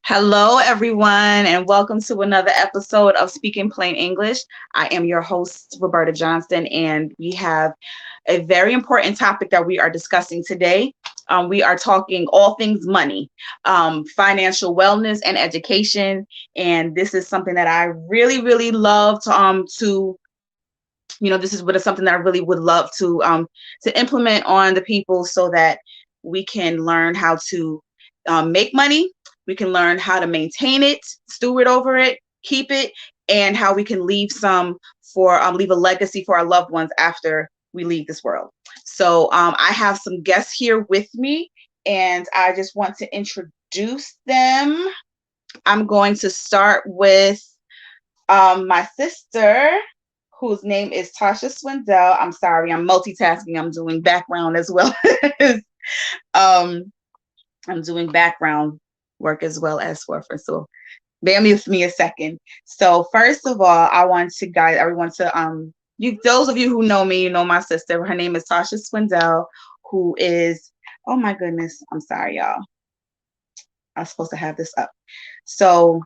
Hello, everyone, and welcome to another episode of Speaking Plain English. I am your host, Roberta Johnston, and we have a very important topic that we are discussing today. We are talking all things money, financial wellness, and education. And this is something that I really love this is something that I really would love to implement on the people so that we can learn how to make money. We can learn how to maintain it, steward over it, keep it, and how we can leave a legacy for our loved ones after we leave this world. So I have some guests here with me, and I just want to introduce them. I'm going to start with my sister, whose name is Tarsha Swindell. I'm sorry, I'm multitasking. I'm doing background as well as I'm doing background work as well as Swarfer. So bear with me a second. So first of all, I want to guide everyone to those of you who know me, you know my sister. Her name is Tarsha Swindell, who is, oh my goodness, I'm sorry, y'all. I was supposed to have this up. So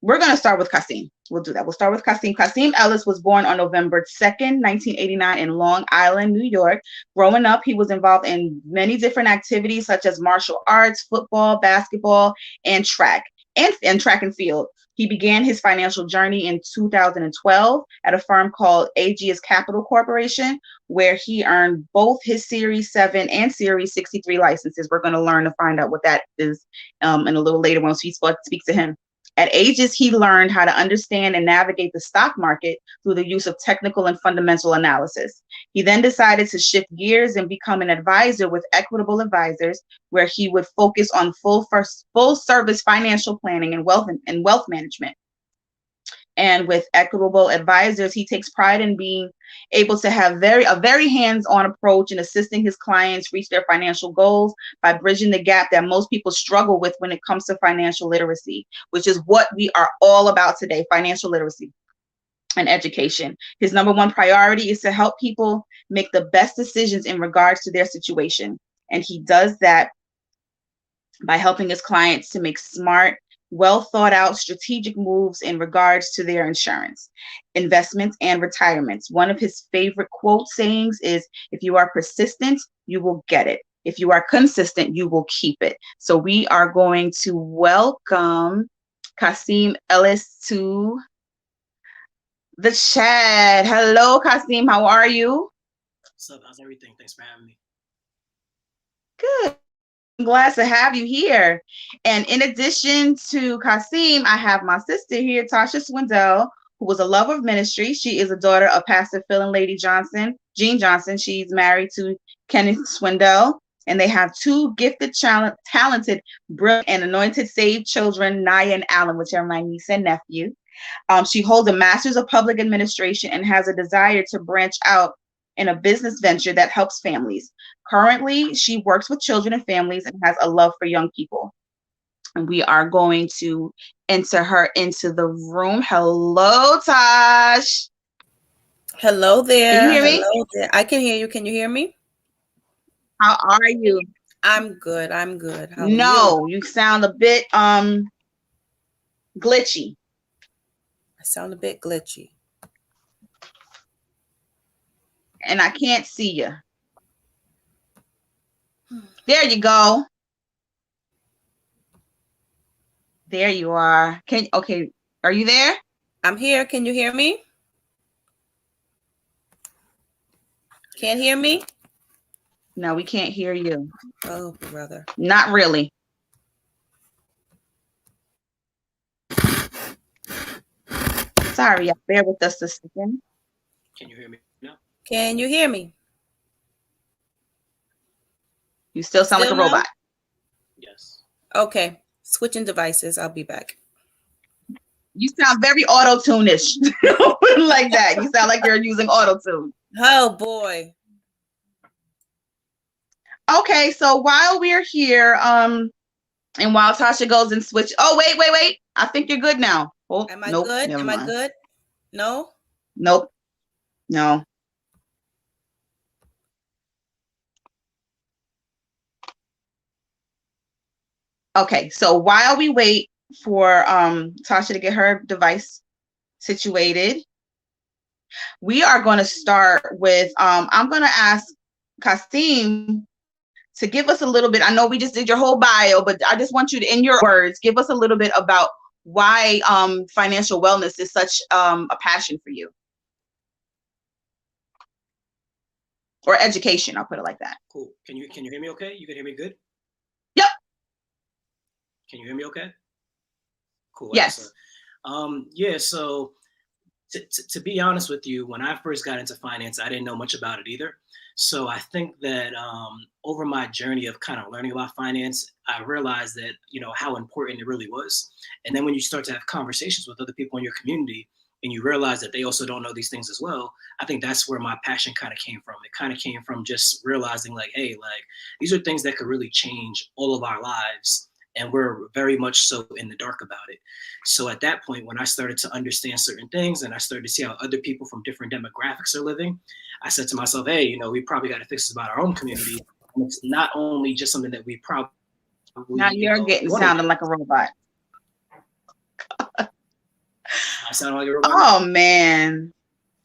we're going to start with Qasim. We'll do that. We'll start with Qasim. Qasim Ellis was born on November 2nd, 1989 in Long Island, New York. Growing up, he was involved in many different activities such as martial arts, football, basketball, and track and field. He began his financial journey in 2012 at a firm called Aegis Capital Corporation, where he earned both his Series 7 and Series 63 licenses. We're going to learn to find out what that is in a little later once we speak to him. At Aegis, he learned how to understand and navigate the stock market through the use of technical and fundamental analysis. He then decided to shift gears and become an advisor with Equitable Advisors, where he would focus on full service financial planning and wealth management. And with Equitable Advisors, he takes pride in being able to have a very hands-on approach in assisting his clients reach their financial goals by bridging the gap that most people struggle with when it comes to financial literacy, which is what we are all about today, financial literacy and education. His number one priority is to help people make the best decisions in regards to their situation. And he does that by helping his clients to make smart, well thought out strategic moves in regards to their insurance, investments, and retirements. One of his favorite quote sayings is, if you are persistent, you will get it. If you are consistent, you will keep it. So we are going to welcome Qasim Ellis to the chat. Hello, Qasim. How are you? What's up? How's everything? Thanks for having me. Good. I'm glad to have you here. And in addition to Qasim, I have my sister here, Tarsha Swindell, who was a lover of ministry. She is a daughter of Pastor Phil and Lady Jean Johnson. She's married to Kenneth Swindell, and they have two gifted, talented, brilliant, and anointed saved children, Naya and Alan, which are my niece and nephew. She holds a master's of public administration and has a desire to branch out in a business venture that helps families. Currently, she works with children and families and has a love for young people. And we are going to enter her into the room. Hello, Tosh. Hello there. Can you hear me? Hello there. I can hear you. Can you hear me? How are you? I'm good. I'm good. How are No, you sound a bit glitchy. I sound a bit glitchy. And I can't see you. There you go. There you are. Okay, are you there? I'm here. Can you hear me? Can't hear me? No, we can't hear you. Oh, brother. Not really. Sorry, y'all. Bear with us a second. Can you hear me now? Can you hear me? You still sound like a robot. Yes. Okay. Switching devices. I'll be back. You sound very auto-tune-ish. Like that. You sound like you're using auto-tune. Oh, boy. Okay, so while we're here, and while Tasha goes and switch. Oh, wait. I think you're good now. Oh, Am I nope, good? never Am mind. I good? No? Nope. No. Okay, so while we wait for Tasha to get her device situated. We are going to start with, I'm going to ask Qasim to give us a little bit. I know we just did your whole bio, but I just want you to, in your words, give us a little bit about why financial wellness is such a passion for you. Or education, I'll put it like that. Cool. Can you hear me okay? You can hear me good? Yep. Can you hear me okay? Cool. Yes. Yeah, so to be honest with you, when I first got into finance, I didn't know much about it either. So I think that over my journey of kind of learning about finance, I realized that, how important it really was. And then when you start to have conversations with other people in your community and you realize that they also don't know these things as well, I think that's where my passion kind of came from. It kind of came from just realizing like, hey, like these are things that could really change all of our lives. And we're very much so in the dark about it. So at that point, when I started to understand certain things and I started to see how other people from different demographics are living, I said to myself, hey, we probably got to fix this about our own community. And it's not only just something that we probably— Now you're sounding like a robot. I sound like a robot? Oh, man.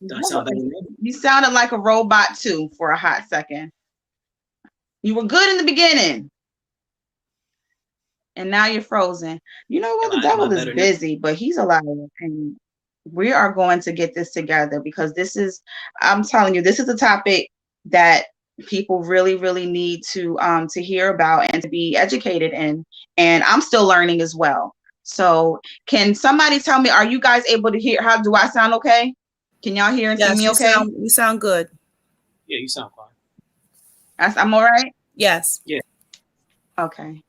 Do I sound better than me? You sounded like a robot, too, for a hot second. You were good in the beginning. And now you're frozen. You know what? The devil is busy, but he's alive. And we are going to get this together because this is, I'm telling you, this is a topic that people really, really need to hear about and to be educated in. And I'm still learning as well. So can somebody tell me, are you guys able to hear? How do I sound okay? Can y'all hear and see me okay? You sound good. Yeah, you sound fine. I'm all right? Yes. Yeah. Okay.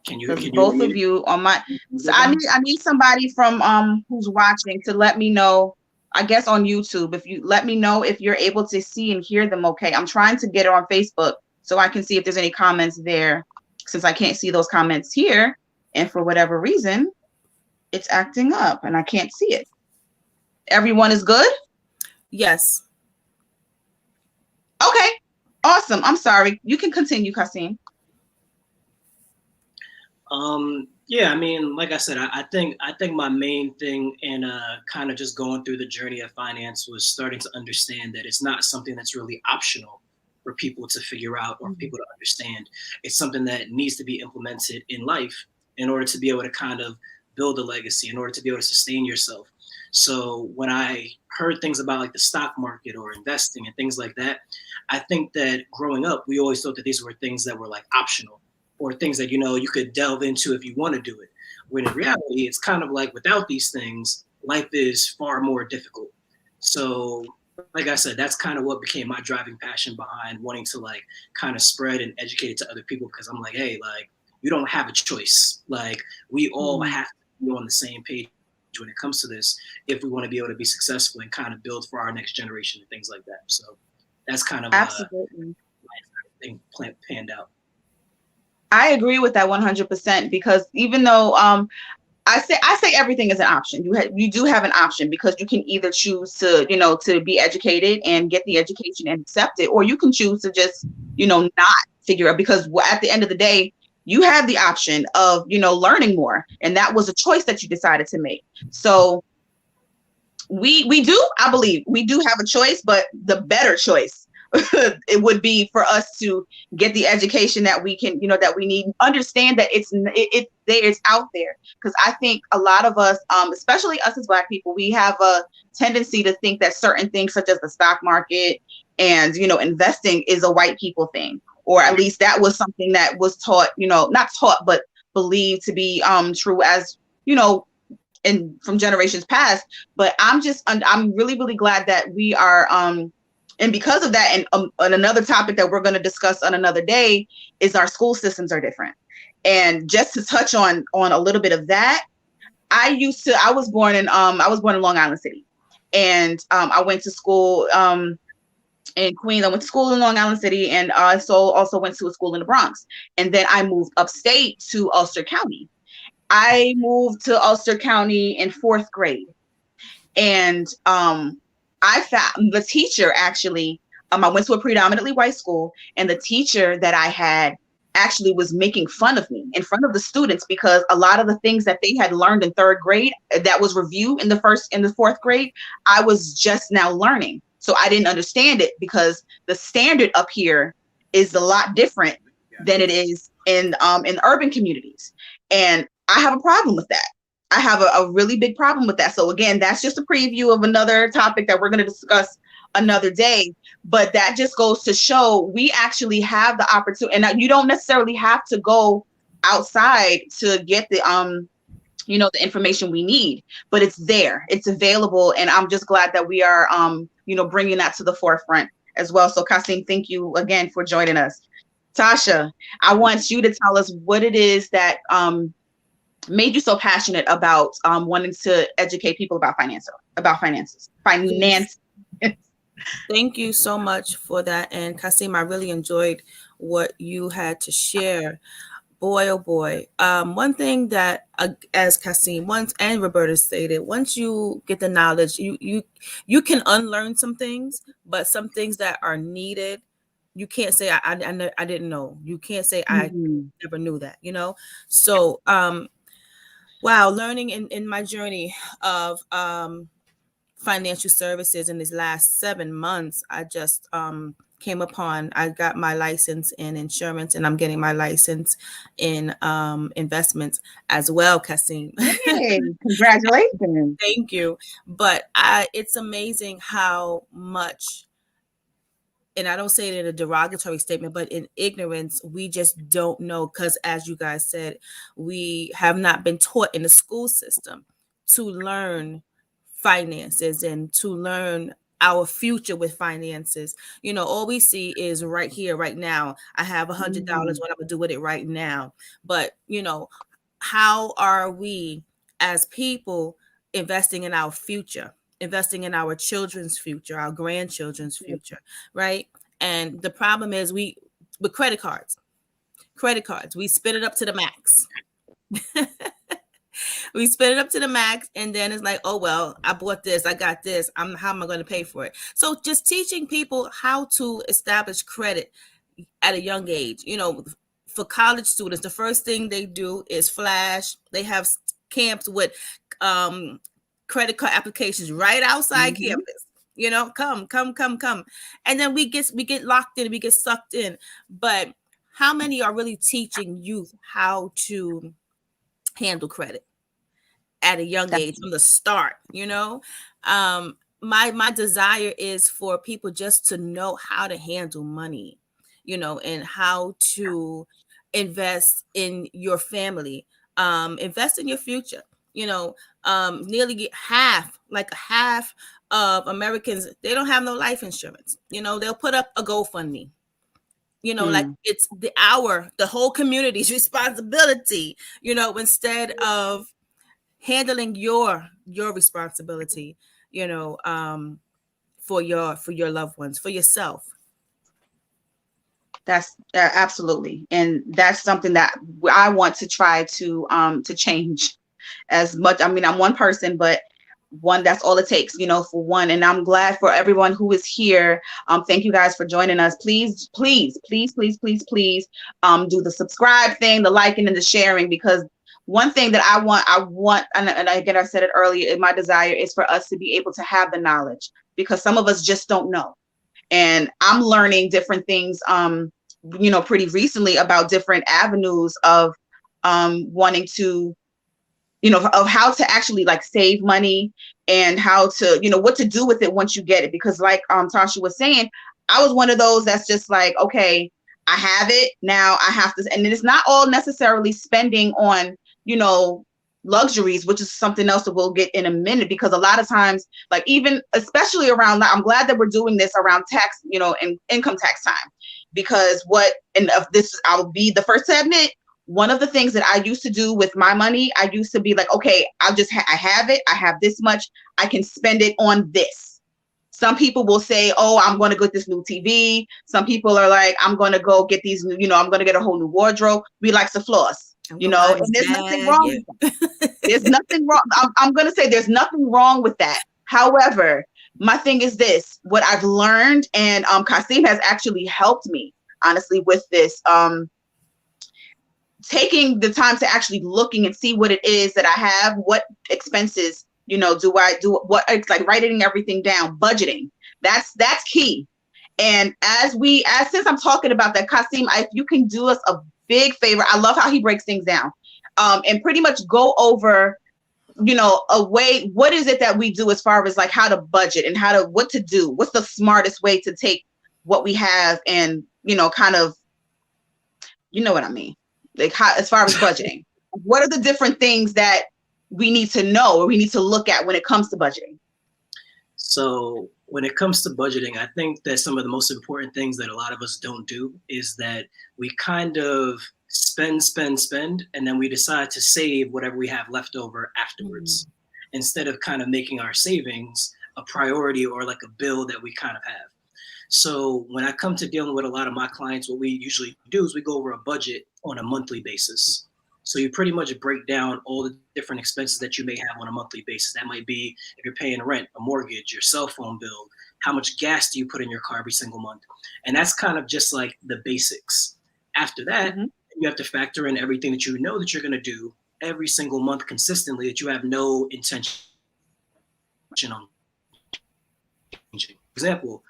Can you both of you on my, so I need somebody from who's watching to let me know, I guess on YouTube, if you let me know if you're able to see and hear them okay. I'm trying to get it on Facebook so I can see if there's any comments there, since I can't see those comments here, and for whatever reason it's acting up and I can't see it. Everyone is good? Yes. Okay, awesome. I'm sorry, you can continue, Qasim. Yeah, I mean, like I said, I think my main thing in kind of just going through the journey of finance was starting to understand that it's not something that's really optional for people to figure out or people to understand. It's something that needs to be implemented in life in order to be able to kind of build a legacy, in order to be able to sustain yourself. So when I heard things about like the stock market or investing and things like that, I think that growing up, we always thought that these were things that were like optional, or things that, you could delve into if you want to do it. When in reality, it's kind of like without these things, life is far more difficult. So like I said, that's kind of what became my driving passion behind wanting to like kind of spread and educate it to other people. Because I'm like, hey, like you don't have a choice. Like we all have to be on the same page when it comes to this if we want to be able to be successful and kind of build for our next generation and things like that. So that's kind of absolutely thing panned out. I agree with that 100% because even though I say everything is an option. You do have an option because you can either choose to, to be educated and get the education and accept it, or you can choose to just, not figure out, because at the end of the day, you have the option of, learning more. And that was a choice that you decided to make. So we do, I believe we do have a choice, but the better choice it would be for us to get the education that we can, that we need, understand that it's out there. Because I think a lot of us, especially us as Black people, we have a tendency to think that certain things such as the stock market and, investing is a white people thing, or at least that was something that was taught, not taught, but believed to be true as, and from generations past. But I'm really, really glad that we are, and because of that, and another topic that we're going to discuss on another day is our school systems are different. And just to touch on a little bit of that, I was born in Long Island City, and I went to school in Queens. I went to school in Long Island City, and I also went to a school in the Bronx. And then I moved upstate to Ulster County. I moved to Ulster County in 4th grade, and I found the teacher actually, I went to a predominantly white school, and the teacher that I had actually was making fun of me in front of the students, because a lot of the things that they had learned in third grade that was reviewed in the fourth grade, I was just now learning. So I didn't understand it because the standard up here is a lot different than it is in urban communities. And I have a problem with that. I have a really big problem with that. So again, that's just a preview of another topic that we're going to discuss another day. But that just goes to show we actually have the opportunity, and you don't necessarily have to go outside to get the the information we need, but it's there, it's available. And I'm just glad that we are bringing that to the forefront as well. So Qasim, thank you again for joining us. Tasha, I want you to tell us what it is that made you so passionate about wanting to educate people about finances. Thank you so much for that. And Qasim, I really enjoyed what you had to share. Boy, oh boy. One thing that, as Qasim once and Roberta stated, once you get the knowledge, you can unlearn some things, but some things that are needed, you can't say I didn't know. You can't say I never knew that. So wow, learning in my journey of financial services in these last 7 months, I just I got my license in insurance, and I'm getting my license in investments as well, Qasim. Hey, congratulations. Thank you. But it's amazing how much, and I don't say it in a derogatory statement, but in ignorance, we just don't know, because as you guys said, we have not been taught in the school system to learn finances and to learn our future with finances. All we see is right here, right now. I have $100. What I'm gonna do with it right now? But how are we as people investing in our future, investing in our children's future, our grandchildren's future, right? And the problem is with credit cards, we spit it up to the max. We spend it up to the max, and then it's like, oh, well, I bought this, I got this, how am I going to pay for it? So just teaching people how to establish credit at a young age. For college students, the first thing they do is flash. They have camps with credit card applications right outside campus. Come. And then we get locked in, we get sucked in. But how many are really teaching youth how to handle credit at a young age from the start? My desire is for people just to know how to handle money, and how to invest in your family, invest in your future. Nearly half of Americans, they don't have no life insurance. They'll put up a GoFundMe. Like it's the whole community's responsibility, instead of handling your responsibility, for your loved ones, for yourself. That's absolutely. And that's something that I want to try to change as much. I mean, I'm one person, but that's all it takes, for one. And I'm glad for everyone who is here. Thank you guys for joining us. Please do the subscribe thing, the liking and the sharing, because one thing that I want, and again, I said it earlier, my desire is for us to be able to have the knowledge, because some of us just don't know. And I'm learning different things, pretty recently about different avenues of wanting to, of how to actually like save money, and how to, what to do with it once you get it. Because like Tarsha was saying, I was one of those that's just like, okay, I have it now, I have to, and it's not all necessarily spending on, luxuries, which is something else that we'll get in a minute, because a lot of times, like even especially around, I'm glad that we're doing this around tax, and income tax time, because I'll be the first to admit, one of the things that I used to do with my money, I used to be like, okay, I have it, I have this much, I can spend it on this. Some people will say, oh, I'm going to get this new TV. Some people are like, I'm going to go get these new, I'm going to get a whole new wardrobe. We like to floss. And there's nothing wrong with that. There's nothing wrong. I'm going to say there's nothing wrong with that. However, my thing is this, what I've learned, and Qasim has actually helped me, honestly, with this, taking the time to actually looking and see what it is that I have, what expenses, do I do, what it's like writing everything down, budgeting. That's key. And since I'm talking about that, Qasim, if you can do us a big favor, I love how he breaks things down, and pretty much go over, what is it that we do as far as like how to budget and what to do, what's the smartest way to take what we have and, kind of, you know what I mean? Like how, as far as budgeting, what are the different things that we need to know or we need to look at when it comes to budgeting? So when it comes to budgeting, I think that some of the most important things that a lot of us don't do is that we kind of spend, and then we decide to save whatever we have left over afterwards, instead of kind of making our savings a priority or like a bill that we kind of have. So when I come to dealing with a lot of my clients, what we usually do is we go over a budget on a monthly basis. So you pretty much break down all the different expenses that you may have on a monthly basis. That might be if you're paying rent, a mortgage, your cell phone bill, how much gas do you put in your car every single month? And that's kind of just like the basics. After that, you have to factor in everything that you know that you're going to do every single month consistently that you have no intention on changing. For example,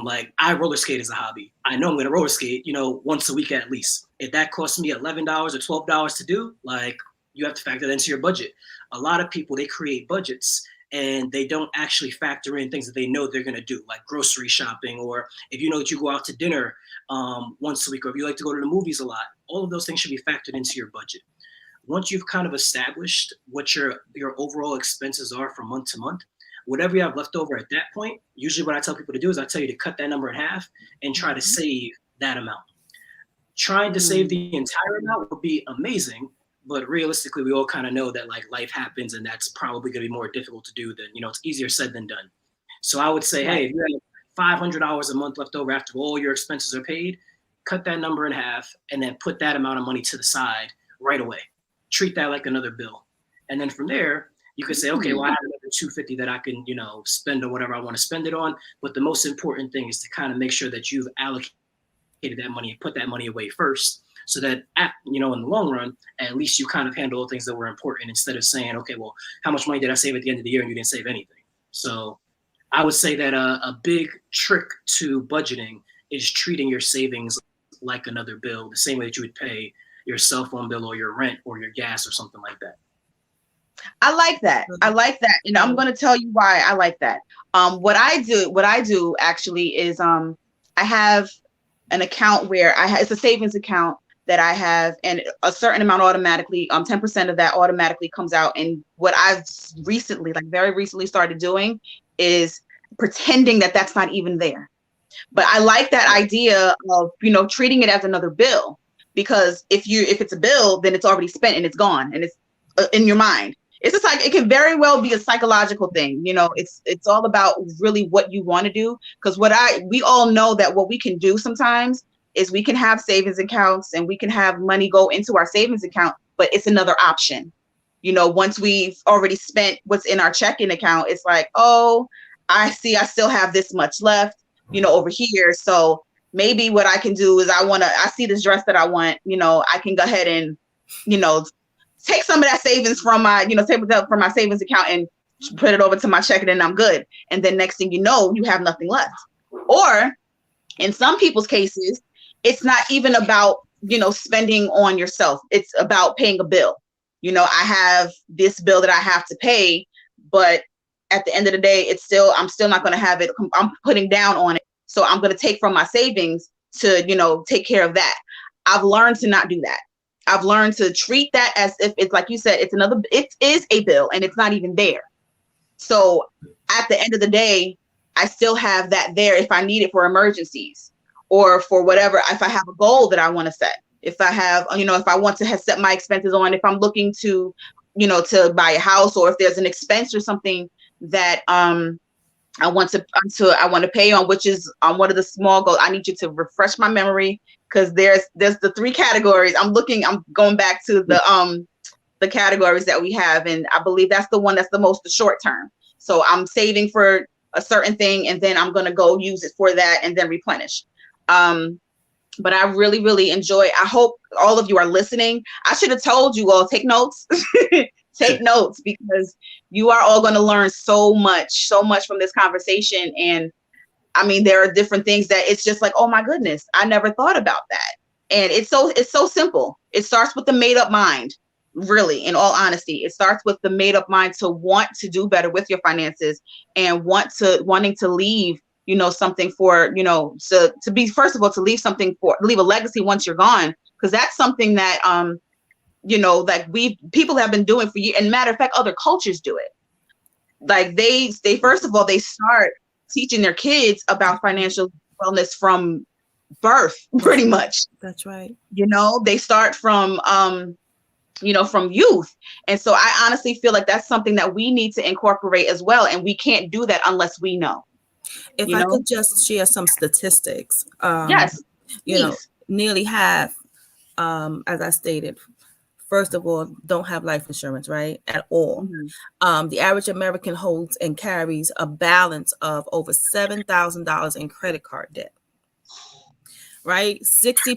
like I roller skate as a hobby. I know I'm going to roller skate, once a week at least. If that costs me $11 or $12 to do, like you have to factor that into your budget. A lot of people, they create budgets and they don't actually factor in things that they know they're going to do, like grocery shopping, or if you know that you go out to dinner once a week, or if you like to go to the movies a lot, all of those things should be factored into your budget. Once you've kind of established what your overall expenses are from month to month, whatever you have left over at that point, usually what I tell people to do is I tell you to cut that number in half and try to save that amount. Trying to save the entire amount would be amazing, but realistically, we all kind of know that like life happens and that's probably going to be more difficult to do than, it's easier said than done. So I would say, hey, if you have $500 a month left over after all your expenses are paid, cut that number in half and then put that amount of money to the side right away. Treat that like another bill. And then from there, you could say, okay, well, I have another $250 that I can, spend on whatever I want to spend it on. But the most important thing is to kind of make sure that you've allocated that money and put that money away first, so that, in the long run, at least you kind of handle things that were important instead of saying, okay, well, how much money did I save at the end of the year and you didn't save anything? So I would say that a big trick to budgeting is treating your savings like another bill, the same way that you would pay your cell phone bill or your rent or your gas or something like that. I like that. And I'm going to tell you why I like that. What I do actually is I have an account where it's a savings account that I have, and a certain amount automatically, 10% of that automatically comes out. And what I've very recently started doing is pretending that that's not even there. But I like that idea of, treating it as another bill, because if it's a bill, then it's already spent and it's gone and it's in your mind. It's just like, it can very well be a psychological thing. It's all about really what you want to do. Because we all know that what we can do sometimes is we can have savings accounts and we can have money go into our savings account, but it's another option. Once we've already spent what's in our checking account, it's like, oh, I see, I still have this much left, over here. So maybe what I can do is I see this dress that I want, I can go ahead and, take some of that savings from my, from my savings account and put it over to my checking and I'm good. And then next thing you know, you have nothing left. Or in some people's cases, it's not even about, spending on yourself. It's about paying a bill. I have this bill that I have to pay, but at the end of the day, I'm still not going to have it. I'm putting down on it. So I'm going to take from my savings to, take care of that. I've learned to not do that. I've learned to treat that as if it's like you said, it is a bill and it's not even there. So at the end of the day, I still have that there if I need it for emergencies or for whatever, if I have a goal that I want to set, if I have, if I want to set my expenses on, if I'm looking to, to buy a house, or if there's an expense or something that I want to pay on, which is on one of the small goals. I need you to refresh my memory, because there's the 3 categories. I'm going back to the categories that we have, and I believe that's the one that's the short term. So I'm saving for a certain thing, and then I'm going to go use it for that and then replenish. But I really, really enjoy. I hope all of you are listening. I should have told you all, take notes. Take notes, because you are all going to learn so much from this conversation. And I mean, there are different things that it's just like, oh my goodness, I never thought about that. And it's so simple. It starts with the made up mind. Really, in all honesty, it starts with the made up mind to want to do better with your finances and wanting to leave, something for, to be, first of all, to leave a legacy once you're gone. Because that's something that, like people have been doing for years. And matter of fact, other cultures do it. Like they first of all, they start teaching their kids about financial wellness from birth, pretty much. That's right. They start from, from youth. And so I honestly feel like that's something that we need to incorporate as well. And we can't do that unless we know. If I could just share some statistics. Yes. Nearly half, as I stated, first of all, don't have life insurance, right? At all. Mm-hmm. The average American holds and carries a balance of over $7,000 in credit card debt. Right?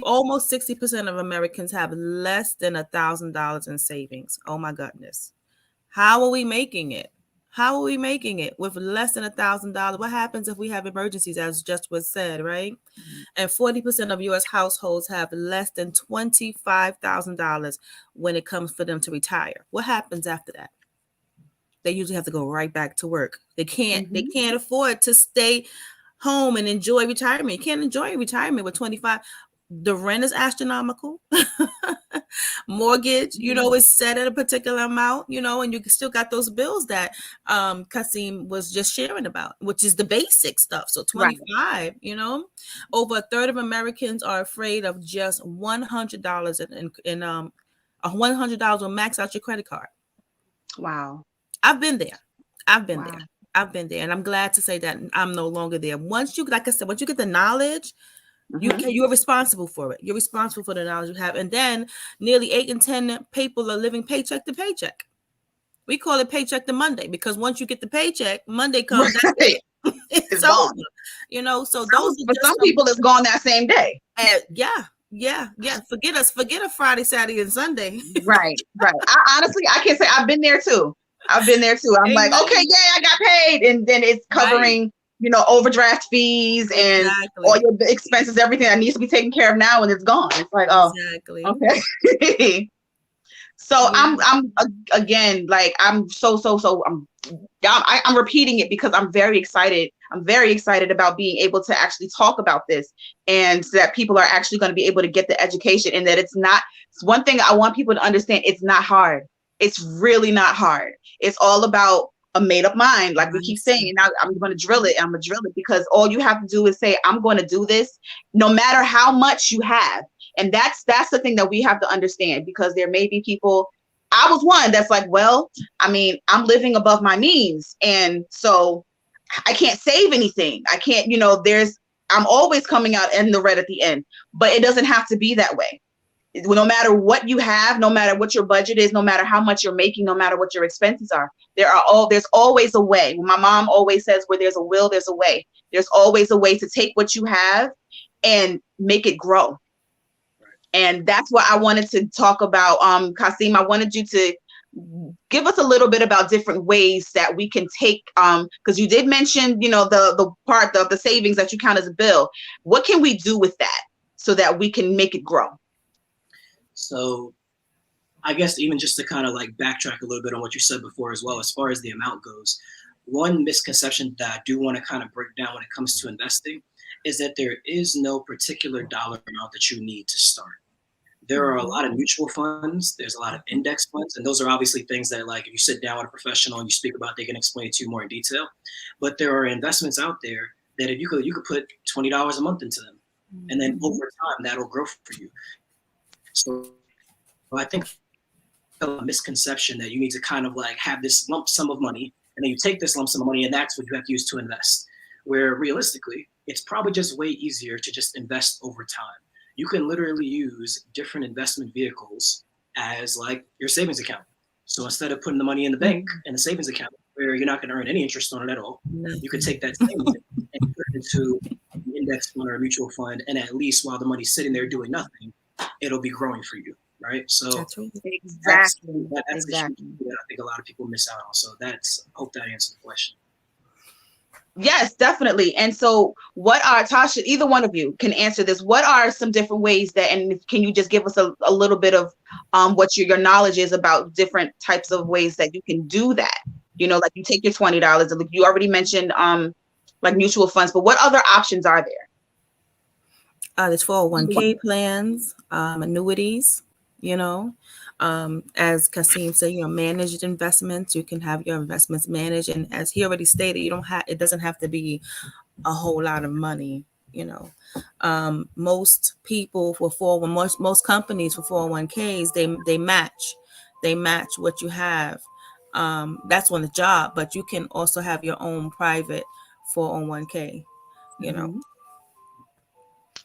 Almost 60% of Americans have less than $1,000 in savings. Oh my goodness. How are we making it? How are we making it with less than $1,000? What happens if we have emergencies, as just was said, right? Mm-hmm. And 40% of U.S. households have less than $25,000 when it comes for them to retire. What happens after that? They usually have to go right back to work. They can't afford to stay home and enjoy retirement. You can't enjoy retirement with 25. The rent is astronomical. Mortgage, is set at a particular amount, and you still got those bills that Qasim was just sharing about, which is the basic stuff. So 25, right. Over a third of Americans are afraid of just $100 in $100 will max out your credit card. Wow. I've been there. I've been there, and I'm glad to say that I'm no longer there. Once you, like I said, once you get the knowledge, you're responsible for it. You're responsible for the knowledge you have. And then nearly 8 in 10 people are living paycheck to paycheck. We call it paycheck to Monday, because once you get the paycheck, Monday comes. Right. That's it. It's gone. So for some people, it's gone that same day. Yeah. Forget a Friday, Saturday, and Sunday. Right. I can't say I've been there too. I'm like, okay, I got paid. And then it's covering, overdraft fees and all your expenses, everything that needs to be taken care of now, and it's gone. It's like, okay. So I'm again, like, I'm I'm repeating it because I'm very excited. I'm very excited about being able to actually talk about this, and so that people are actually going to be able to get the education, and that it's one thing I want people to understand. It's not hard. It's really not hard. It's all about a made up mind. Like we keep saying, now I'm going to drill it. I'm going to drill it, because all you have to do is say, I'm going to do this no matter how much you have. And that's the thing that we have to understand, because there may be people, I was one that's like, well, I mean, I'm living above my means. And so I can't save anything. I can't, I'm always coming out in the red at the end, but it doesn't have to be that way. No matter what you have, no matter what your budget is, no matter how much you're making, no matter what your expenses are, there's always a way. My mom always says, where there's a will, there's a way. There's always a way to take what you have and make it grow. Right. And that's what I wanted to talk about. Qasim, I wanted you to give us a little bit about different ways that we can take, because you did mention, the part of the savings that you count as a bill. What can we do with that so that we can make it grow? So I guess even just to kind of like backtrack a little bit on what you said before as well, as far as the amount goes, one misconception that I do want to kind of break down when it comes to investing is that there is no particular dollar amount that you need to start. There are a lot of mutual funds. There's a lot of index funds. And those are obviously things that, like, if you sit down with a professional and you speak about, they can explain it to you more in detail. But there are investments out there that if you could put $20 a month into them. And then over time, that'll grow for you. So I think a misconception that you need to kind of like have this lump sum of money, and then you take this lump sum of money and that's what you have to use to invest. Where realistically, it's probably just way easier to just invest over time. You can literally use different investment vehicles as like your savings account. So instead of putting the money in the bank and the savings account where you're not going to earn any interest on it at all, you can take that savings and put it into an index fund or a mutual fund, and at least while the money's sitting there doing nothing, it'll be growing for you, right? So Exactly. that's Exactly. a huge that I think a lot of people miss out on. So hope that answers the question. Yes, definitely. And so what are, Tasha, either one of you can answer this. What are some different ways that, and can you just give us a little bit of what your knowledge is about different types of ways that you can do that? You know, like you take your $20, and you already mentioned like mutual funds, but what other options are there? There's 401k plans, annuities, you know, as Qasim said, you know, managed investments. You can have your investments managed, and as he already stated, it doesn't have to be a whole lot of money. You know, most people for most companies for 401ks, they match what you have. That's on the job, but you can also have your own private 401k. You know. Mm-hmm.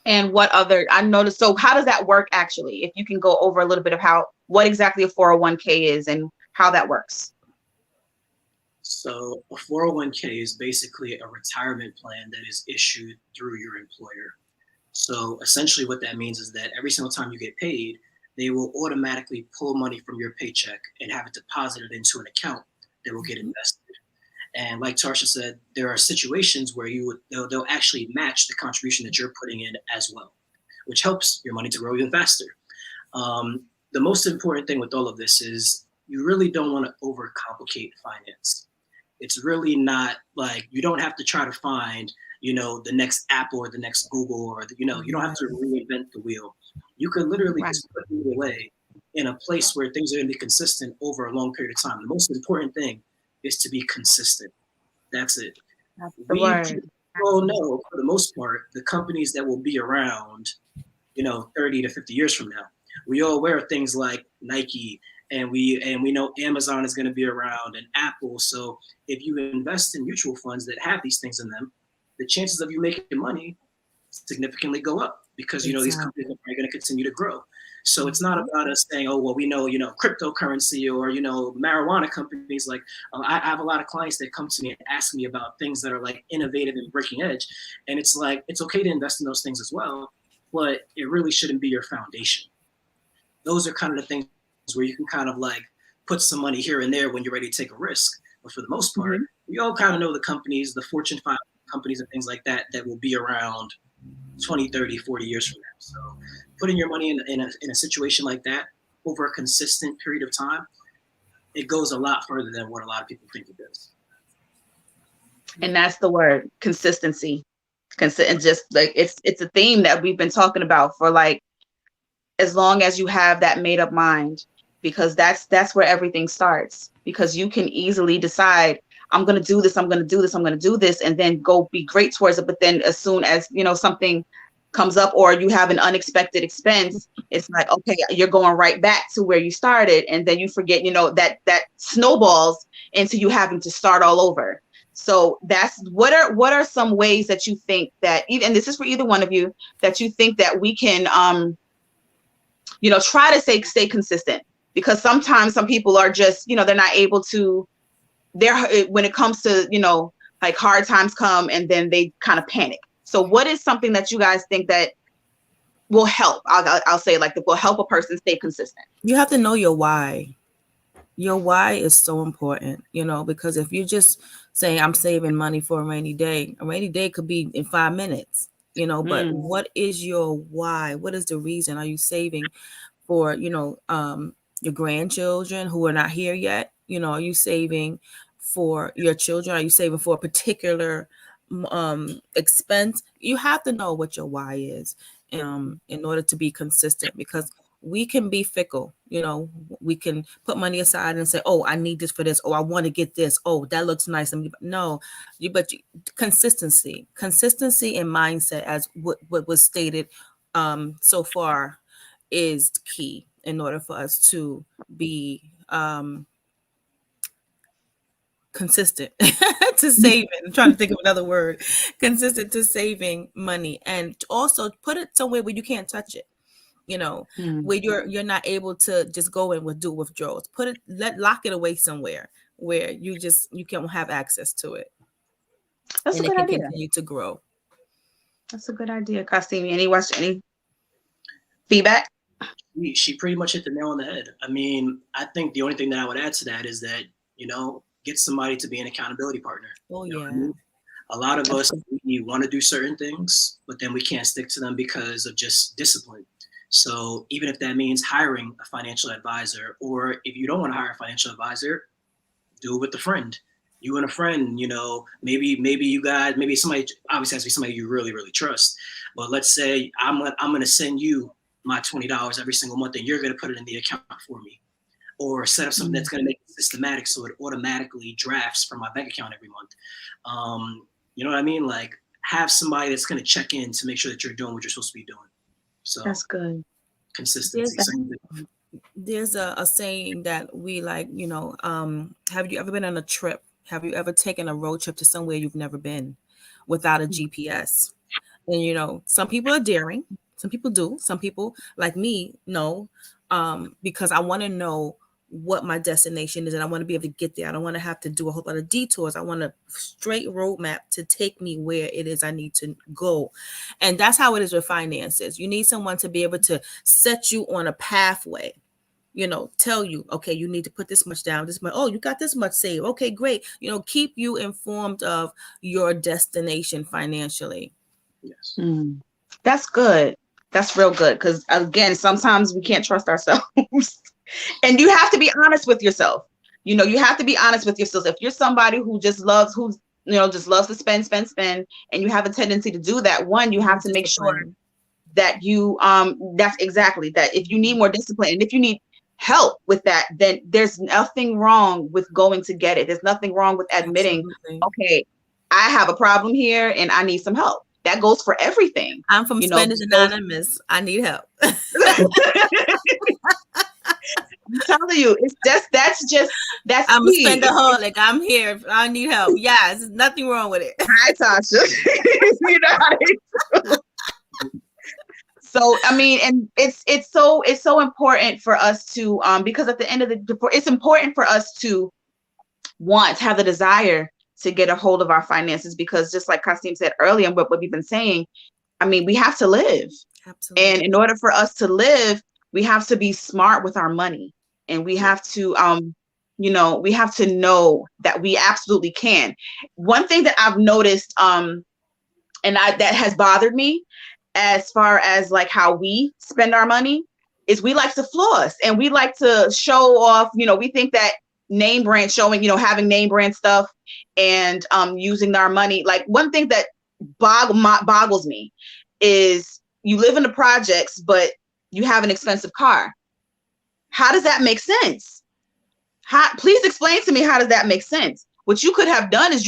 And what other, I noticed, so how does that work actually? If you can go over a little bit of what exactly a 401k is and how that works. So a 401k is basically a retirement plan that is issued through your employer. So essentially what that means is that every single time you get paid, they will automatically pull money from your paycheck and have it deposited into an account that will get invested. And like Tarsha said, there are situations where they'll actually match the contribution that you're putting in as well, which helps your money to grow even faster. The most important thing with all of this is you really don't want to overcomplicate finance. It's really not like, you don't have to try to find, you know, the next Apple or the next Google, or you don't have to reinvent the wheel. You can literally just put it away in a place where things are going to be consistent over a long period of time. The most important thing is to be consistent. That's it. We all know, for the most part, the companies that will be around, you know, 30 to 50 years from now. We all wear things like Nike, and we know Amazon is going to be around, and Apple. So if you invest in mutual funds that have these things in them, the chances of you making money significantly go up, because you know these companies are going to continue to grow. So it's not about us saying, oh, well, we know, you know, cryptocurrency or, you know, marijuana companies. Like I have a lot of clients that come to me and ask me about things that are like innovative and breaking edge. And it's like, it's okay to invest in those things as well, but it really shouldn't be your foundation. Those are kind of the things where you can kind of like put some money here and there when you're ready to take a risk. But for the most part, we all kind of know the companies, the Fortune 500 companies and things like that, that will be around 20, 30, 40 years from now. So putting your money in a situation like that over a consistent period of time, it goes a lot further than what a lot of people think it does. And that's the word, consistency. And just like, it's a theme that we've been talking about for like, as long as you have that made up mind, because that's where everything starts, because you can easily decide, I'm going to do this, I'm going to do this, I'm going to do this, and then go be great towards it. But then as soon as, you know, something comes up or you have an unexpected expense, it's like, okay, you're going right back to where you started. And then you forget, you know, that snowballs into you having to start all over. So that's what are some ways that you think that, and this is for either one of you, that you think that we can, you know, try to stay consistent, because sometimes some people are just, you know, they're not able to, when it comes to, you know, like hard times come and then they kind of panic. So what is something that you guys think that will help? I'll say like that will help a person stay consistent. You have to know your why. Your why is so important, you know, because if you just say, I'm saving money for a rainy day could be in 5 minutes, you know, but what is your why? What is the reason? Are you saving for, you know, your grandchildren who are not here yet? You know, are you saving for your children? Are you saving for a particular expense? You have to know what your why is in order to be consistent, because we can be fickle. You know, we can put money aside and say, oh, I need this for this. Oh, I want to get this. Oh, that looks nice. Consistency and mindset, as what was stated so far, is key in order for us to be consistent to saving. I'm trying to think of another word. Consistent to saving money, and also put it somewhere where you can't touch it. You know, where you're not able to just go in do withdrawals. Lock it away somewhere where you can have access to it. That's and a good it can idea. continue to grow. That's a good idea, Qasim. Any feedback? She pretty much hit the nail on the head. I mean, I think the only thing that I would add to that is that, get somebody to be an accountability partner. Oh, You know yeah. what I mean? A lot of us, we want to do certain things, but then we can't stick to them because of just discipline. So even if that means hiring a financial advisor, or if you don't want to hire a financial advisor, do it with a friend. You and a friend, maybe you guys, maybe somebody, obviously has to be somebody you really, really trust. But let's say I'm going to send you my $20 every single month, and you're going to put it in the account for me, or set up something that's going to make it systematic, so it automatically drafts from my bank account every month. You know what I mean? Like, have somebody that's going to check in to make sure that you're doing what you're supposed to be doing. So that's good. Consistency. There's a saying that we like, have you ever been on a trip? Have you ever taken a road trip to somewhere you've never been without a GPS? And, some people are daring. Some people do. Some people, like me, no, because I want to know what my destination is, and I want to be able to get there. I don't want to have to do a whole lot of detours. I want a straight roadmap to take me where it is I need to go. And that's how it is with finances. You need someone to be able to set you on a pathway, tell you, okay, you need to put this much down, this much. Oh, you got this much saved. Okay, great. Keep you informed of your destination financially. Yes. That's good. That's real good. Because again, sometimes we can't trust ourselves. And you have to be honest with yourself. You have to be honest with yourself. If you're somebody who just loves, to spend, and you have a tendency to do that, one, you have to make sure that you, that's exactly that. If you need more discipline, and if you need help with that, then there's nothing wrong with going to get it. There's nothing wrong with admitting, okay, I have a problem here and I need some help. That goes for everything. I'm from Spenders Anonymous. I need help. I'm telling you, that's I'm a spendaholic. I'm here. I need help. Yes, there's nothing wrong with it. Hi, Tarsha. You know how they do. So I mean, and it's so important for us to because at the end of it's important for us to have the desire to get a hold of our finances, because just like Qasim said earlier, and what we've been saying, I mean, we have to live. Absolutely. And in order for us to live, we have to be smart with our money, and we have to we have to know that we absolutely can. One thing that I've noticed and that has bothered me as far as like how we spend our money is we like to floss, and we like to show off. We think that name brand showing, having name brand stuff and using our money. Like, one thing that boggles me is you live in the projects, but you have an expensive car. How does that make sense? Please explain to me, how does that make sense? What you could have done is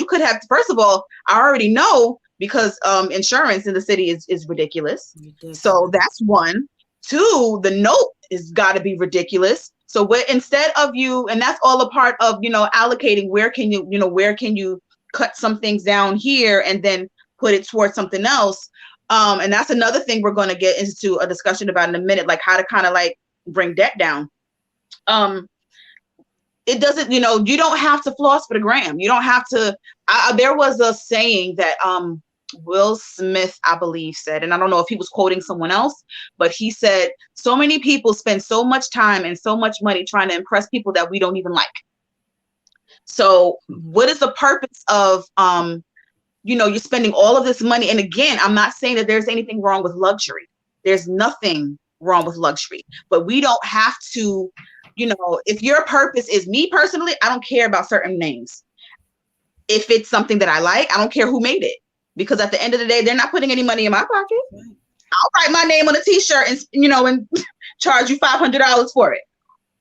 first of all, I already know, because insurance in the city is ridiculous. So that's one. Two, the note is got to be ridiculous. So instead of you, and that's all a part of, allocating, where can you cut some things down here and then put it towards something else. And that's another thing we're going to get into a discussion about in a minute, like how to kind of like bring debt down. It doesn't, you don't have to floss for the gram. You don't have to. There was a saying that Will Smith, I believe, said, and I don't know if he was quoting someone else, but he said, so many people spend so much time and so much money trying to impress people that we don't even like. So what is the purpose of, you're spending all of this money? And again, I'm not saying that there's anything wrong with luxury. There's nothing wrong with luxury, but we don't have to, if your purpose is, me personally, I don't care about certain names. If it's something that I like, I don't care who made it. Because at the end of the day, they're not putting any money in my pocket. I'll write my name on a T-shirt and and charge you $500 for it,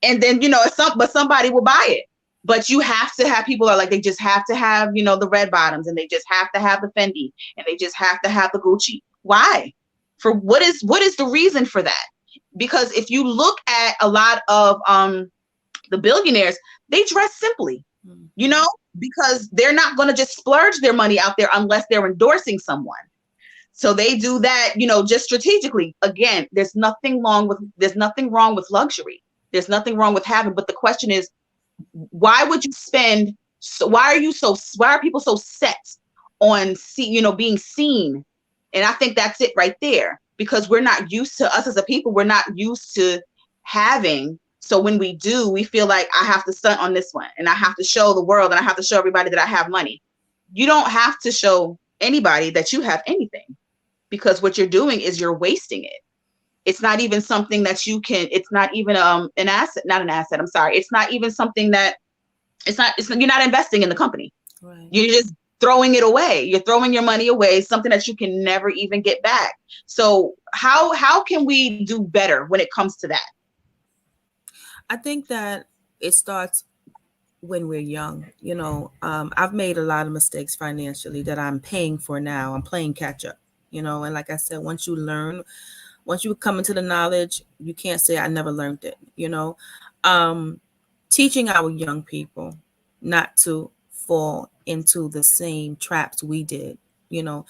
and then but somebody will buy it. But you have to have people they just have to have the red bottoms, and they just have to have the Fendi, and they just have to have the Gucci. Why? For what is the reason for that? Because if you look at a lot of the billionaires, they dress simply. Because they're not going to just splurge their money out there unless they're endorsing someone. So they do that, just strategically. Again, there's nothing wrong with luxury. There's nothing wrong with having, but the question is, why would you spend? So why are people so set on being seen And I think that's it right there, because we're not used to, us as a people, we're not used to having. So when we do, we feel like I have to stunt on this one, and I have to show the world, and I have to show everybody that I have money. You don't have to show anybody that you have anything, because what you're doing is you're wasting it. It's not even something that you can, it's not even an asset, not an asset. I'm sorry. It's not even something that you're not investing in the company. Right. You're just throwing it away. You're throwing your money away, something that you can never even get back. So how can we do better when it comes to that? I think that it starts when we're young. You know, I've made a lot of mistakes financially that I'm paying for now. I'm playing catch up, you know, and like I said, once you come into the knowledge, you can't say I never learned it, you know. Teaching our young people not to fall into the same traps we did, you know,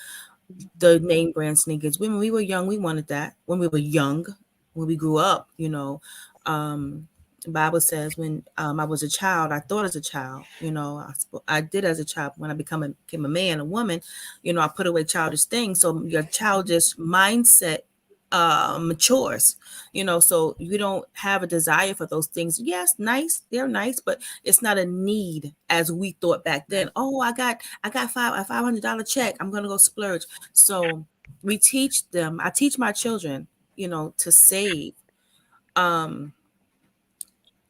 the name brand sneakers. When we were young, we wanted that. When we were young, when we grew up, you know, the Bible says when I was a child, I thought as a child, you know, I did as a child. When I became a man, a woman, you know, I put away childish things. So your childish mindset matures, you know, so you don't have a desire for those things. Yes, nice, they're nice, but it's not a need as we thought back then. Oh, I got a $500 check, I'm gonna go splurge. So I teach my children, you know, to save,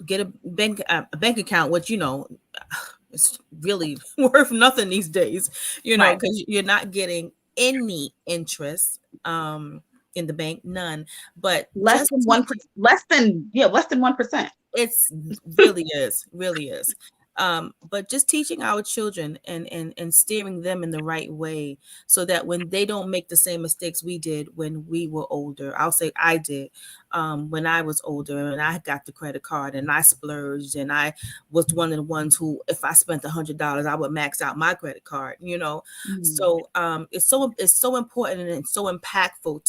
get a bank account, which, you know, it's really worth nothing these days, you know, because you're not getting any interest in the bank, none, but less than 1%, less than 1%. It's really is. But just teaching our children and steering them in the right way, so that when they don't make the same mistakes we did when we were older. I'll say I did when I was older, and I got the credit card and I splurged, and I was one of the ones who, if I spent $100, I would max out my credit card, you know. So it's so important and it's so impactful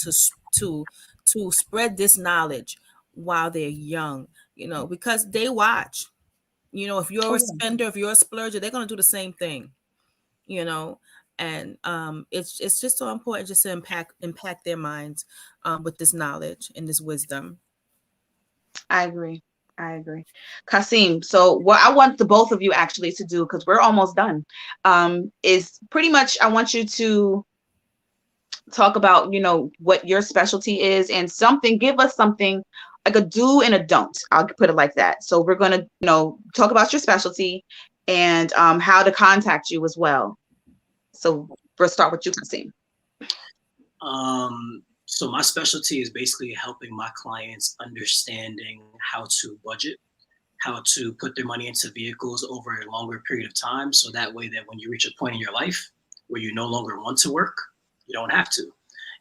to spread this knowledge while they're young, you know, because they watch. You know, if you're a spender, if you're a splurger, they're going to do the same thing, you know. And it's just so important just to impact their minds with this knowledge and this wisdom. I agree. Qasim, so what I want the both of you actually to do, because we're almost done, is pretty much I want you to talk about, you know, what your specialty is, and give us something like a do and a don't. I'll put it like that. So we're going to, you know, talk about your specialty and how to contact you as well. So we'll start with you, Qasim. So my specialty is basically helping my clients understanding how to budget, how to put their money into vehicles over a longer period of time. So that way that when you reach a point in your life where you no longer want to work, you don't have to.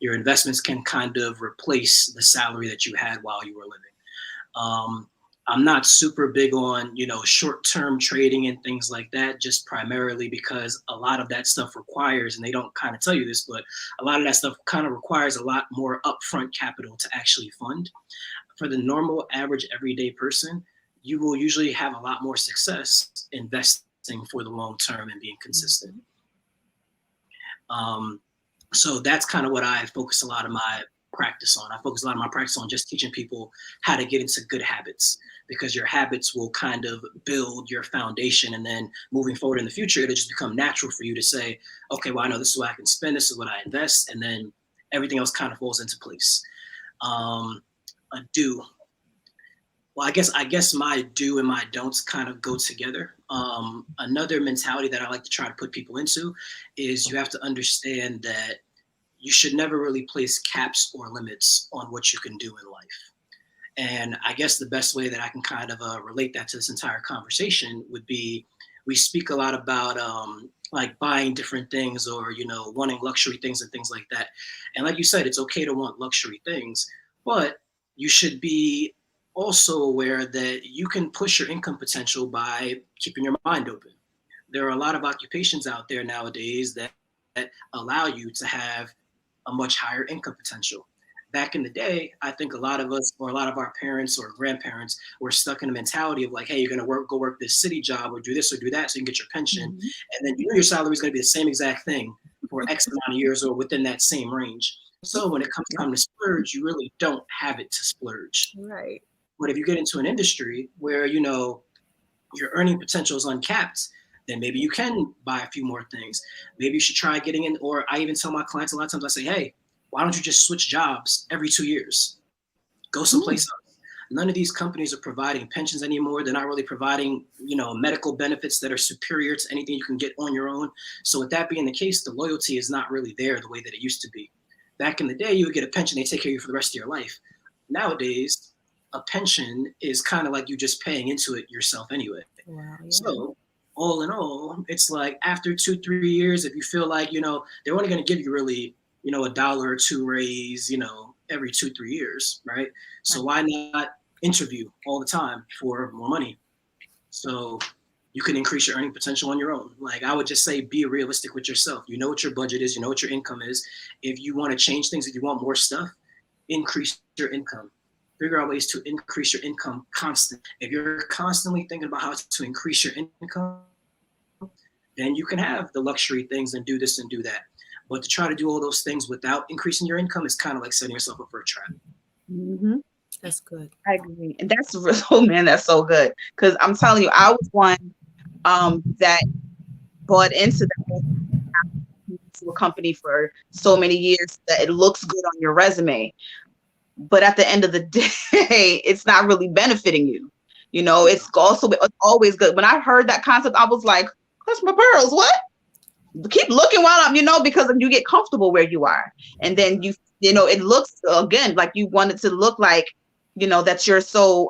Your investments can kind of replace the salary that you had while you were living. I'm not super big on, you know, short-term trading and things like that, just primarily because a lot of that stuff requires, and they don't kind of tell you this, but a lot of that stuff kind of requires a lot more upfront capital to actually fund. For the normal, average, everyday person, you will usually have a lot more success investing for the long term and being consistent. So that's kind of what I focus a lot of my practice on. I focus a lot of my practice on just teaching people how to get into good habits, because your habits will kind of build your foundation. And then moving forward in the future, it'll just become natural for you to say, okay, well, I know this is what I can spend, this is what I invest, and then everything else kind of falls into place. A do. Well, I guess my do and my don'ts kind of go together. Another mentality that I like to try to put people into is you have to understand that you should never really place caps or limits on what you can do in life. And I guess the best way that I can kind of relate that to this entire conversation would be, we speak a lot about like buying different things, or, you know, wanting luxury things and things like that. And like you said, it's okay to want luxury things, but you should be also aware that you can push your income potential by keeping your mind open. There are a lot of occupations out there nowadays that allow you to have a much higher income potential. Back in the day, I think a lot of us, or a lot of our parents or grandparents, were stuck in a mentality of like, hey, you're going to go work this city job or do this or do that so you can get your pension. And then you know your salary is going to be the same exact thing for X amount of years or within that same range. So when it comes time to splurge, you really don't have it to splurge. Right. But if you get into an industry where, you know, your earning potential is uncapped, then maybe you can buy a few more things. Maybe you should try getting in, or I even tell my clients a lot of times, I say, hey, why don't you just switch jobs every 2 years? Go someplace else. None of these companies are providing pensions anymore. They're not really providing, you know, medical benefits that are superior to anything you can get on your own. So with that being the case, the loyalty is not really there the way that it used to be. Back in the day, you would get a pension, they take care of you for the rest of your life. Nowadays, a pension is kind of like you just paying into it yourself anyway. Wow, yeah. So all in all, it's like after 2-3 years, if you feel like, you know, they're only going to give you really, you know, $1 or $2 raise, you know, every 2-3 years, right? So why not interview all the time for more money? So you can increase your earning potential on your own. Like I would just say, be realistic with yourself. You know what your budget is, you know what your income is. If you want to change things, if you want more stuff, increase your income. Figure out ways to increase your income constant. If you're constantly thinking about how to increase your income, then you can have the luxury things and do this and do that. But to try to do all those things without increasing your income is kind of like setting yourself up for a trap. Mm-hmm. That's good. I agree. And that's, oh man, that's so good. Because I'm telling you, I was one that bought into that to a company for so many years that it looks good on your resume. But at the end of the day, it's not really benefiting you. You know, it's always good. When I heard that concept, I was like, that's my pearls. What? Keep looking while I'm, you know, because you get comfortable where you are. And then you know, it looks again like you want it to look like, you know, that you're so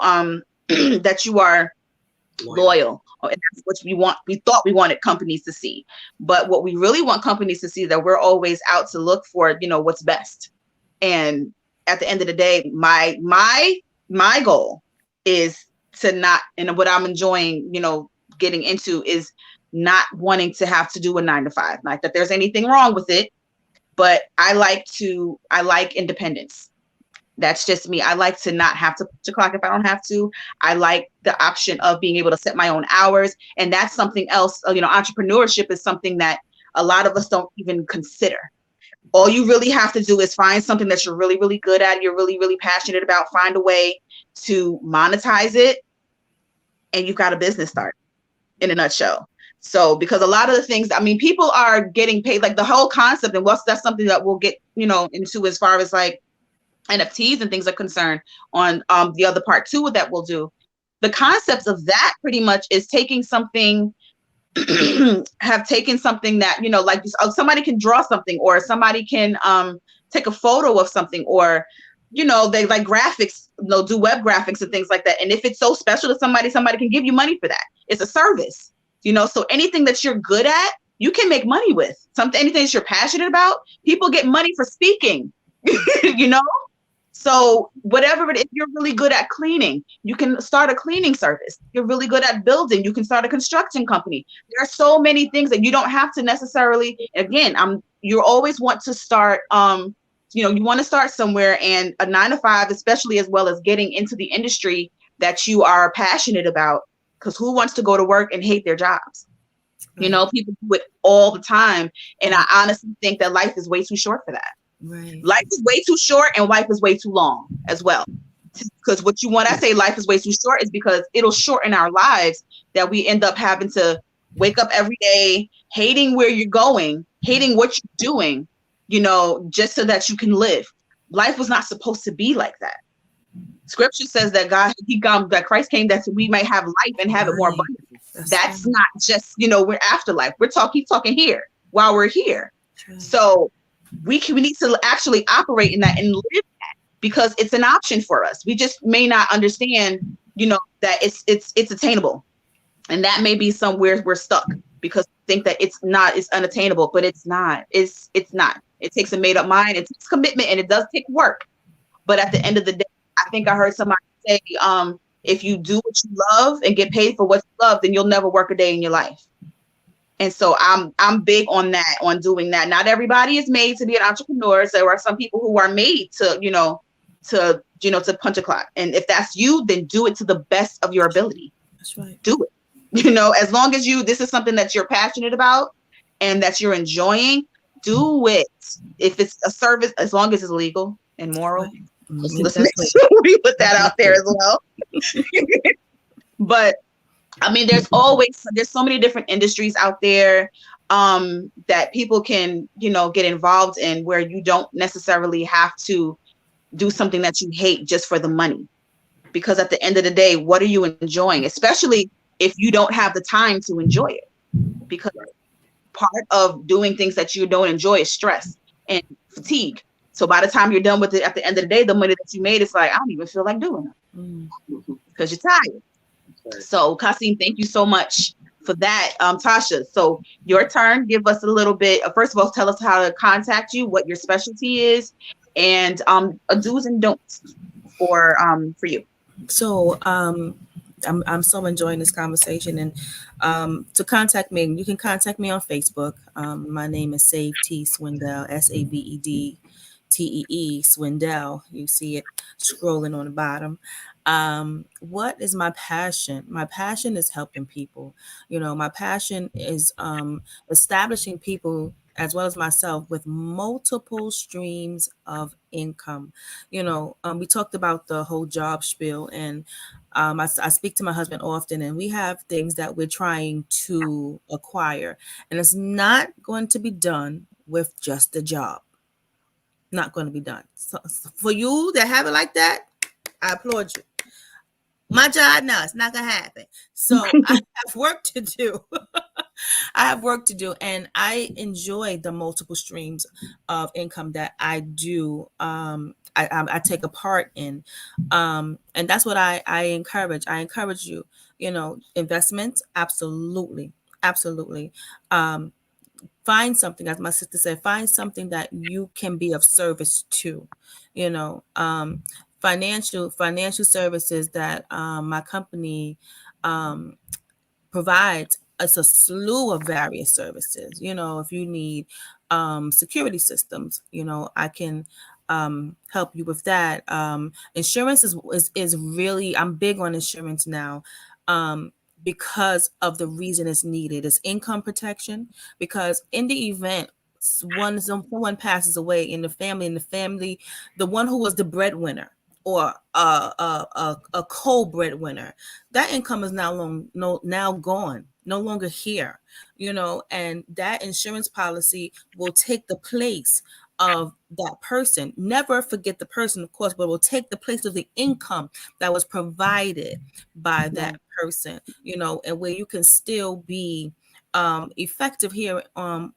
that you are loyal. And that's what we want. We thought we wanted companies to see. But what we really want companies to see, that we're always out to look for, you know, what's best. And at the end of the day, my goal is to not, and what I'm enjoying, you know, getting into is not wanting to have to do a 9-to-5. Not that there's anything wrong with it, but I like independence. That's just me. I like to not have to punch a clock if I don't have to. I like the option of being able to set my own hours. And that's something else, you know, entrepreneurship is something that a lot of us don't even consider. All you really have to do is find something that you're really, really good at, you're really, really passionate about, find a way to monetize it, and you've got a business start, in a nutshell. So, because a lot of the things, I mean, people are getting paid, like the whole concept, and that's something that we'll get, you know, into as far as like NFTs and things are concerned on the other part too that we'll do. The concepts of that pretty much is taking something that, you know, like somebody can draw something, or somebody can take a photo of something, or, you know, they like graphics, you know, do web graphics and things like that. And if it's so special to somebody can give you money for that. It's a service, you know, so anything that you're good at, you can make money with. Anything that you're passionate about, people get money for speaking, you know? So whatever it is, if you're really good at cleaning, you can start a cleaning service. You're really good at building, you can start a construction company. There are so many things that you don't have to necessarily, again, you always want to start, you know, you want to start somewhere, and a 9-to-5, especially, as well as getting into the industry that you are passionate about, because who wants to go to work and hate their jobs? Right. You know, people do it all the time. And I honestly think that life is way too short for that. Right. Life is way too short, and life is way too long as well. Because when I say life is way too short, is because it'll shorten our lives, that we end up having to wake up every day hating where you're going, hating what you're doing, you know, just so that you can live. Life was not supposed to be like that. Scripture says that that Christ came that we might have life and have it more abundantly. That's not just, you know, we're afterlife. He's talking here while we're here. True. So we need to actually operate in that and live that, because it's an option for us. We just may not understand, you know, that it's attainable, and that may be somewhere we're stuck because we think that it's unattainable, but it's not. It's not. It takes a made up mind. It takes commitment, and it does take work. But at the end of the day, I think I heard somebody say, if you do what you love and get paid for what you love, then you'll never work a day in your life. And so I'm big on that, on doing that. Not everybody is made to be an entrepreneur. So there are some people who are made to punch a clock. And if that's you, then do it to the best of your ability. That's right. Do it. You know, as long as this is something that you're passionate about and that you're enjoying, do it if it's a service, as long as it's legal and moral. Let's make Exactly. sure we put that out there as well. But I mean, there's so many different industries out there that people can, get involved in, where you don't necessarily have to do something that you hate just for the money. Because at the end of the day, what are you enjoying? Especially if you don't have the time to enjoy it. Because part of doing things that you don't enjoy is stress and fatigue. So by the time you're done with it, at the end of the day, the money that you made, it's like, I don't even feel like doing it because you're tired. So Qasim, thank you so much for that. Tarsha, so your turn. Give us a little bit. First of all, tell us how to contact you, what your specialty is, and do's and don'ts for you. So I'm so enjoying this conversation, and to contact me, you can contact me on Facebook. My name is SavedTee Swindell, SavedTee Swindell. You see it scrolling on the bottom. What is my passion? My passion is helping people. My passion is establishing people as well as myself with multiple streams of income. We talked about the whole job spiel, and I speak to my husband often, and we have things that we're trying to acquire, and it's not going to be done with just a job. Not going to be done. So for you that have it like that, I applaud you. My job, no, it's not going to happen. So I have work to do. I have work to do, and I enjoy the multiple streams of income that I do. I take a part in, and that's what I encourage. I encourage you. Investments, absolutely, absolutely. Find something, as my sister said, find something that you can be of service to. Financial services that my company provides. It's a slew of various services. If you need security systems, I can help you with that. Insurance is really, I'm big on insurance now. Because of the reason it's needed. It's income protection, because in the event someone passes away in the family, the one who was the breadwinner or a co-breadwinner, that income is now gone, no longer here, and that insurance policy will take the place of that person. Never forget the person, of course, but will take the place of the income that was provided by that person, and where you can still be effective here on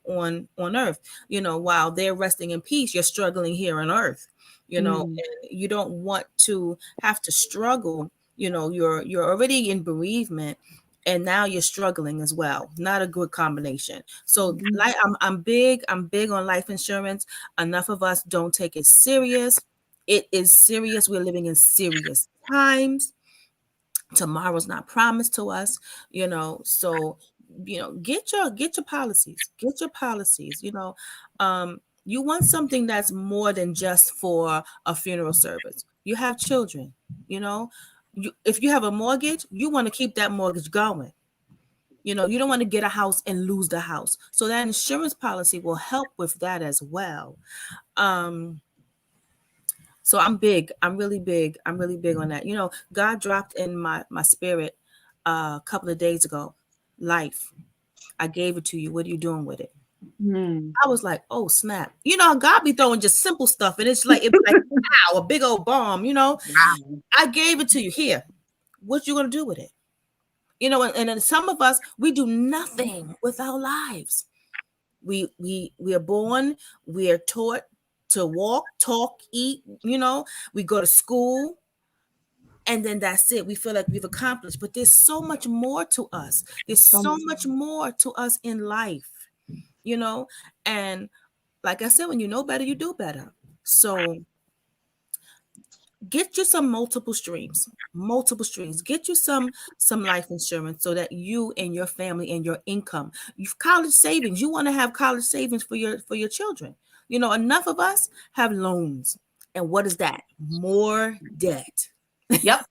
earth, while they're resting in peace, you're struggling here on earth, and you don't want to have to struggle. You're already in bereavement, and now you're struggling as well. Not a good combination. So like I'm big on life insurance. Enough of us don't take it serious. It is serious. We're living in serious times. Tomorrow's not promised to us, so get your policies. You want something that's more than just for a funeral service. You have children, if you have a mortgage, you want to keep that mortgage going. You don't want to get a house and lose the house. So that insurance policy will help with that as well. So I'm really big on that. God dropped in my spirit a couple of days ago, life. I gave it to you. What are you doing with it? I was like, oh snap. God be throwing just simple stuff, and it's like wow, a big old bomb, Wow. I gave it to you. Here. What you gonna do with it? And then some of us, we do nothing with our lives. We are born, we are taught to walk, talk, eat, we go to school, and then that's it. We feel like we've accomplished, but there's so much more to us. There's so much more to us in life, and like I said, when you know better, you do better. So get you some multiple streams. Get you some life insurance so that you and your family and your income, you've college savings. You want to have college savings for your children. Enough of us have loans. And what is that? More debt. Yep.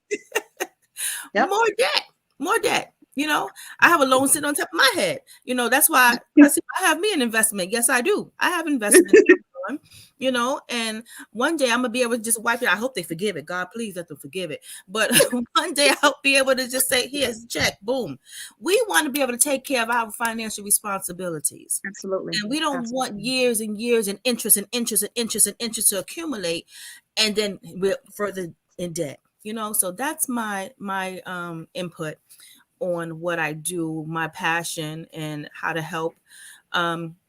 More debt. You know, I have a loan sitting on top of my head. You know, that's why I have me an investment. Yes, I do. I have investments. You know, and one day I'm gonna be able to just wipe it. I hope they forgive it. God, please let them forgive it. But one day I'll be able to just say, here's a check, boom. We want to be able to take care of our financial responsibilities. Absolutely. And we don't want years and years and interest and interest and interest and interest to accumulate, and then we're further in debt. You know, so that's my input on what I do, my passion, and how to help.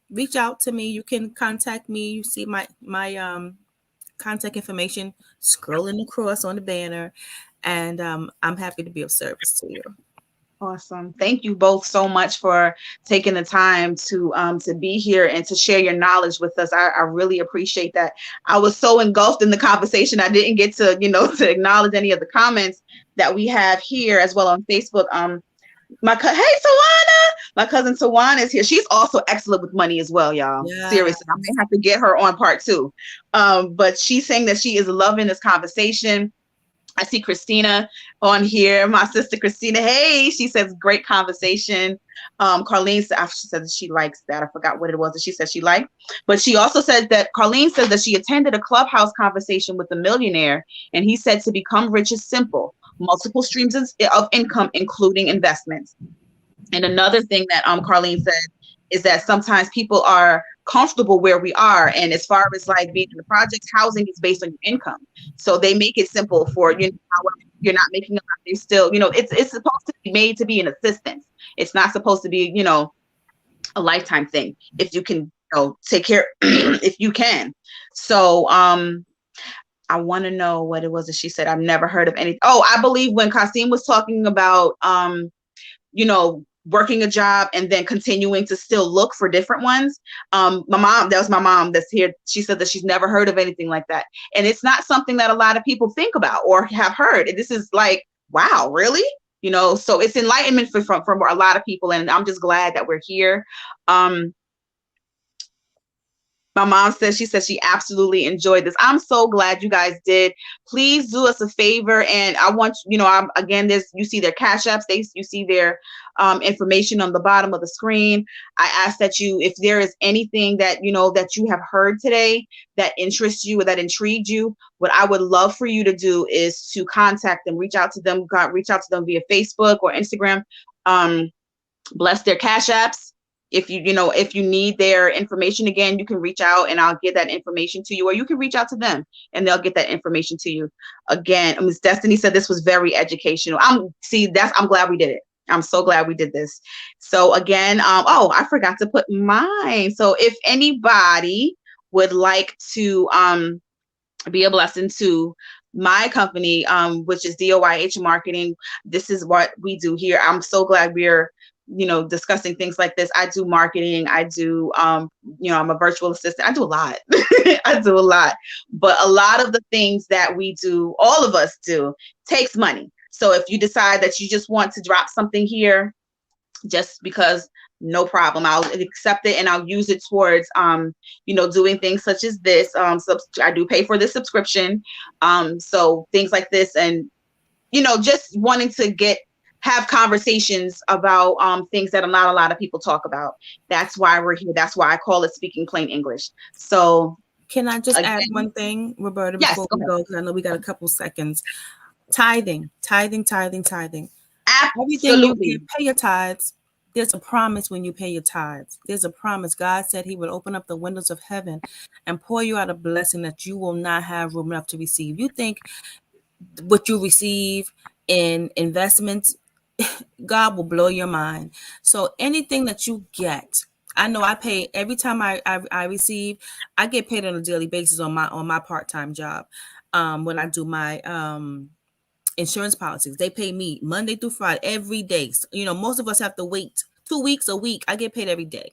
Reach out to me. You can contact me. You see my contact information scrolling across on the banner, and I'm happy to be of service to you. Awesome. Thank you both so much for taking the time to be here and to share your knowledge with us. I really appreciate that. I was so engulfed in the conversation, I didn't get to, to acknowledge any of the comments that we have here as well on Facebook. Hey, Tawana, my cousin Tawana is here. She's also excellent with money as well, y'all. Yeah. Seriously, I may have to get her on part 2. But she's saying that she is loving this conversation. I see Christina on here, my sister Christina. Hey, she says great conversation. Carlene she said that she likes that. I forgot what it was that she said she liked. But she also said that Carlene says that she attended a Clubhouse conversation with a millionaire, and he said to become rich is simple. Multiple streams of income, including investments. And another thing that Carlene said is that sometimes people are comfortable where we are, and as far as like being in the projects, housing is based on your income, so they make it simple for however you're not making a lot, they still, it's supposed to be made to be an assistance. It's not supposed to be a lifetime thing if you can take care if you can. So I want to know what it was that she said. I've never heard of anything. Oh, I believe when Qasim was talking about working a job and then continuing to still look for different ones. That was my mom that's here. She said that she's never heard of anything like that. And it's not something that a lot of people think about or have heard. And this is like, wow, really? So it's enlightenment from a lot of people. And I'm just glad that we're here. My mom says, she absolutely enjoyed this. I'm so glad you guys did. Please do us a favor. And I want, again, you see their Cash Apps, you see their information on the bottom of the screen. I ask that if there is anything that, that you have heard today that interests you or that intrigued you, what I would love for you to do is to contact them, reach out to them via Facebook or Instagram, bless their Cash Apps. If you need their information, again, you can reach out and I'll get that information to you, or you can reach out to them and they'll get that information to you. Again, Ms. Destiny said this was very educational. I'm glad we did it. I'm so glad we did this. So again, I forgot to put mine. So if anybody would like to be a blessing to my company, which is DOYH Marketing, this is what we do here. I'm so glad we're discussing things like this. I do marketing. I do, I'm a virtual assistant. I do a lot. I do a lot. But a lot of the things that we do, all of us do, takes money. So if you decide that you just want to drop something here, just because, no problem. I'll accept it and I'll use it towards, doing things such as this. I do pay for this subscription. So things like this, and, just wanting to have conversations about things that not a lot of people talk about. That's why we're here. That's why I call it Speaking Plain English. So can I just add one thing, Roberta, before we go, because I know we got a couple seconds. Tithing. Absolutely. Everything you pay your tithes. There's a promise when you pay your tithes. There's a promise. God said he would open up the windows of heaven and pour you out a blessing that you will not have room enough to receive. You think what you receive in investments, God will blow your mind. So anything that you get, I know I pay every time I receive, I get paid on a daily basis on my part-time job. When I do my insurance policies, they pay me Monday through Friday every day. So, most of us have to wait 2 weeks, a week. I get paid every day.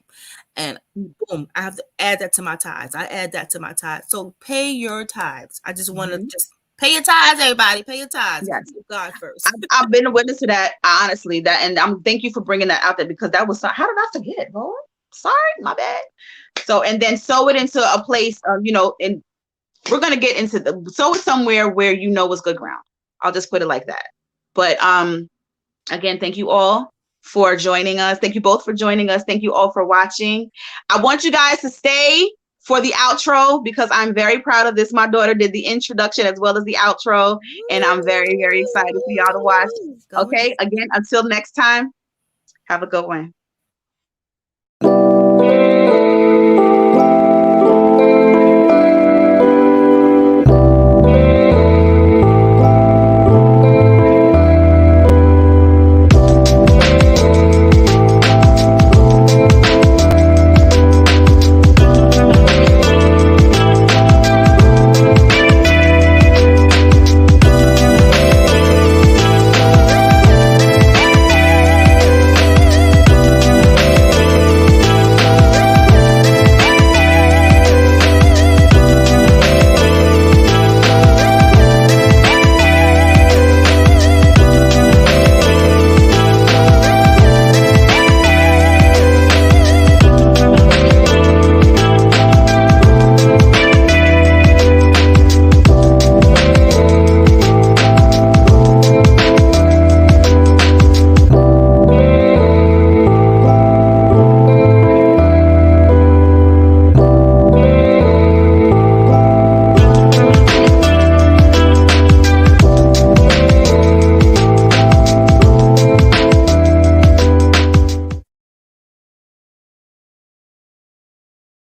And boom, I have to add that to my tithes. I add that to my tithes. So pay your tithes. I just want to just pay your tithes, everybody. Pay your tithes. Yes. God first. I've been a witness to that, honestly. And thank you for bringing that out there, because that was, how did I forget, Lord? Sorry, my bad. So, and then sow it into a place of, and we're going to get into sow it somewhere where it's good ground. I'll just put it like that. But again, thank you all for joining us. Thank you both for joining us. Thank you all for watching. I want you guys to stay for the outro because I'm very proud of this. My daughter did the introduction as well as the outro, and I'm very, very excited for y'all to watch. Okay, again, until next time, have a good one.